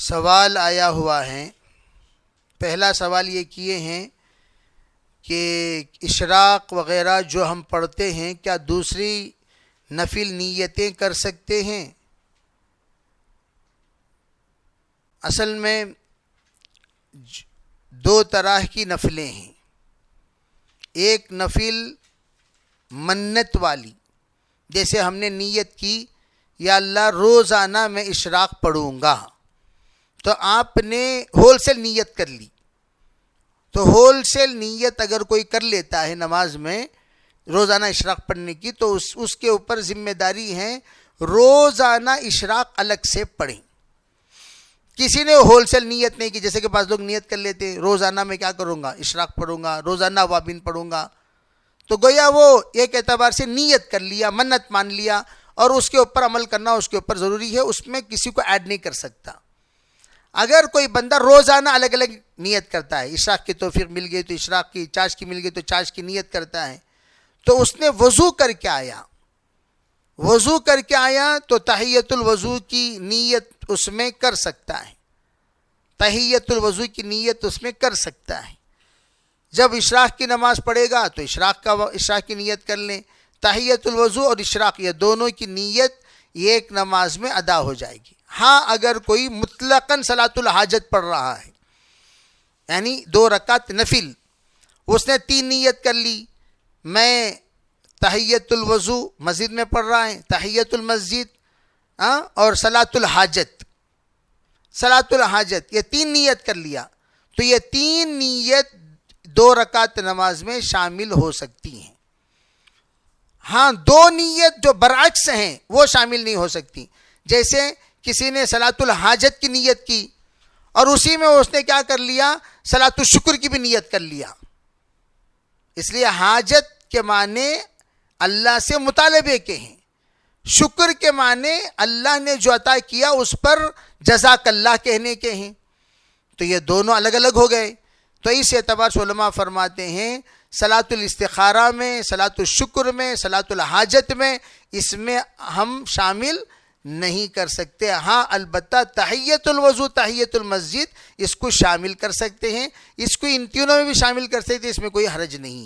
سوال آیا ہوا ہے. پہلا سوال یہ کیے ہیں کہ اشراق وغیرہ جو ہم پڑھتے ہیں کیا دوسری نفل نیتیں کر سکتے ہیں؟ اصل میں دو طرح کی نفلیں ہیں. ایک نفل منت والی، جیسے ہم نے نیت کی یا اللہ روزانہ میں اشراق پڑھوں گا، تو آپ نے ہول سیل نیت کر لی. تو ہول سیل نیت اگر کوئی کر لیتا ہے نماز میں روزانہ اشراق پڑھنے کی، تو اس کے اوپر ذمہ داری ہے روزانہ اشراق الگ سے پڑھیں. کسی نے ہول سیل نیت نہیں کی، جیسے کہ بعض لوگ نیت کر لیتے ہیں روزانہ میں کیا کروں گا، اشراق پڑھوں گا، روزانہ وابین پڑھوں گا، تو گویا وہ ایک اعتبار سے نیت کر لیا، منت مان لیا، اور اس کے اوپر عمل کرنا اس کے اوپر ضروری ہے، اس میں کسی کو ایڈ نہیں کر سکتا. اگر کوئی بندہ روزانہ الگ الگ نیت کرتا ہے، اشراق کی توفیق مل گئی تو اشراق کی، چاش کی مل گئی تو چاش کی نیت کرتا ہے، تو اس نے وضو کر کے آیا تو تحیۃ الوضو کی نیت اس میں کر سکتا ہے. تحیۃ الوضو کی نیت اس میں کر سکتا ہے. جب اشراق کی نماز پڑھے گا تو اشراق کی نیت کر لیں. تحیۃ الوضو اور اشراق یہ دونوں کی نیت ایک نماز میں ادا ہو جائے گی. ہاں اگر کوئی مطلقاً صلاۃ الحاجت پڑھ رہا ہے، یعنی 2 رکعت نفل، اس نے 3 نیت کر لی، میں تحیۃ الوضو مسجد میں پڑھ رہا ہے، تحیۃ المسجد اور صلاۃ الحاجت یہ 3 نیت کر لیا، تو یہ 3 نیت 2 رکعت نماز میں شامل ہو سکتی ہیں. ہاں 2 نیت جو برعکس ہیں وہ شامل نہیں ہو سکتی. جیسے کسی نے صلاۃ الحاجت کی نیت کی اور اسی میں اس نے کیا کر لیا، صلاۃ الشکر کی بھی نیت کر لیا. اس لیے حاجت کے معنی اللہ سے مطالبے کے ہیں، شکر کے معنی اللہ نے جو عطا کیا اس پر جزاک اللہ کہنے کے ہیں. تو یہ دونوں الگ الگ ہو گئے. تو اس اعتبار سے علماء فرماتے ہیں صلاۃ الاستخارہ میں، صلاۃ الشکر میں، صلاۃ الحاجت میں، اس میں ہم شامل نہیں کر سکتے. ہاں البتہ تحیۃ الوضو، تحیۃ المسجد اس کو شامل کر سکتے ہیں، اس کو ان تینوں میں بھی شامل کر سکتے ہیں، اس میں کوئی حرج نہیں.